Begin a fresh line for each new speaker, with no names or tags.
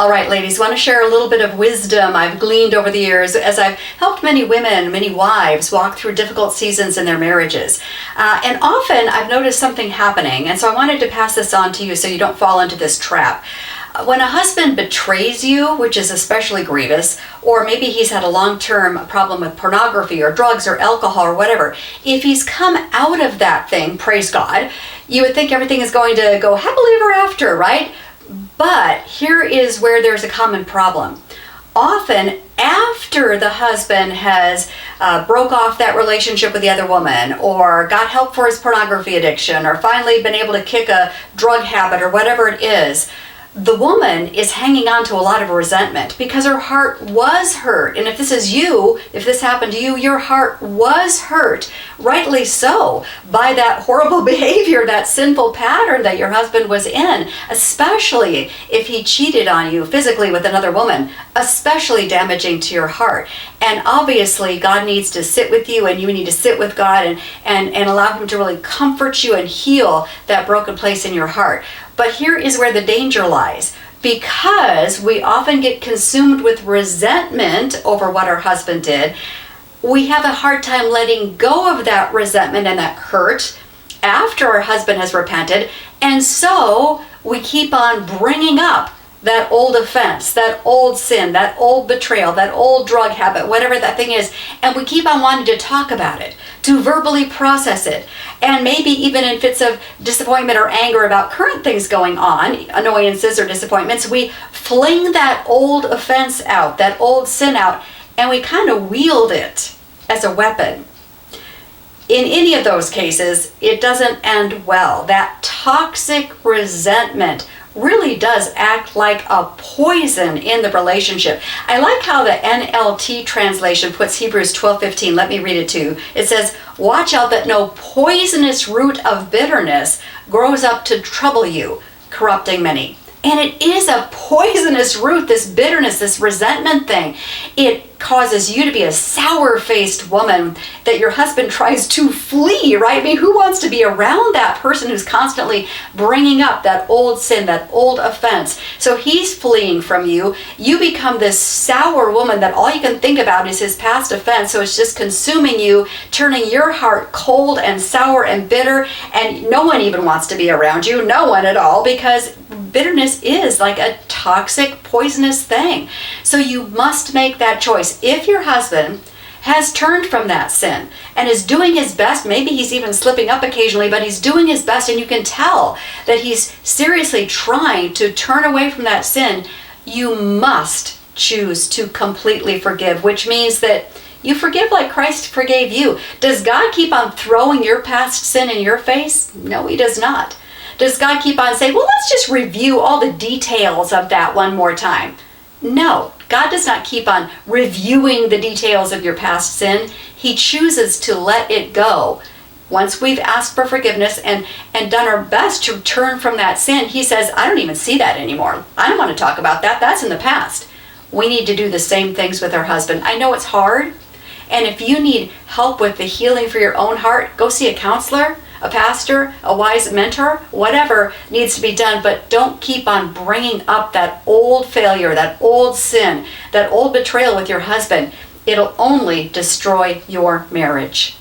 All right, ladies, want to share a little bit of wisdom I've gleaned over the years as I've helped many women, many wives walk through difficult seasons in their marriages. And often I've noticed something happening, and so I wanted to pass this on to you so you don't fall into this trap. When a husband betrays you, which is especially grievous, or maybe he's had a long-term problem with pornography or drugs or alcohol or whatever, if he's come out of that thing, praise God, you would think everything is going to go happily ever after, right? But here is where there's a common problem. Often after the husband has broke off that relationship with the other woman, or got help for his pornography addiction, or finally been able to kick a drug habit or whatever it is, the woman is hanging on to a lot of resentment because her heart was hurt. And if this is you, if this happened to you, your heart was hurt, rightly so, by that horrible behavior, that sinful pattern that your husband was in, especially if he cheated on you physically with another woman, especially damaging to your heart. And obviously God needs to sit with you, and you need to sit with God and allow him to really comfort you and heal that broken place in your heart. But here is where the danger lies. Because we often get consumed with resentment over what our husband did, we have a hard time letting go of that resentment and that hurt after our husband has repented. And so we keep on bringing up that old offense, that old sin, that old betrayal, that old drug habit, whatever that thing is, and we keep on wanting to talk about it, to verbally process it, and maybe even in fits of disappointment or anger about current things going on, annoyances or disappointments, we fling that old offense out, that old sin out, and we kind of wield it as a weapon. In any of those cases, it doesn't end well. That toxic resentment really does act like a poison in the relationship. I like how the NLT translation puts Hebrews 12:15. Let me read it to you. It says, "Watch out that no poisonous root of bitterness grows up to trouble you, corrupting many." And it is a poisonous root, this bitterness, this resentment thing. It causes you to be a sour-faced woman that your husband tries to flee, right? I mean, who wants to be around that person who's constantly bringing up that old sin, that old offense? So he's fleeing from you. You become this sour woman that all you can think about is his past offense. So it's just consuming you, turning your heart cold and sour and bitter. And no one even wants to be around you. No one at all, because bitterness is like a toxic, poisonous thing. So you must make that choice. If your husband has turned from that sin and is doing his best, maybe he's even slipping up occasionally, but he's doing his best, and you can tell that he's seriously trying to turn away from that sin, you must choose to completely forgive, which means that you forgive like Christ forgave you. Does God keep on throwing your past sin in your face? No, he does not. Does God keep on saying, well, let's just review all the details of that one more time? No, God does not keep on reviewing the details of your past sin. He chooses to let it go. Once we've asked for forgiveness and done our best to turn from that sin, he says, I don't even see that anymore. I don't want to talk about that. That's in the past. We need to do the same things with our husband. I know it's hard. And if you need help with the healing for your own heart, go see a counselor, a pastor, a wise mentor, whatever needs to be done. But don't keep on bringing up that old failure, that old sin, that old betrayal with your husband. It'll only destroy your marriage.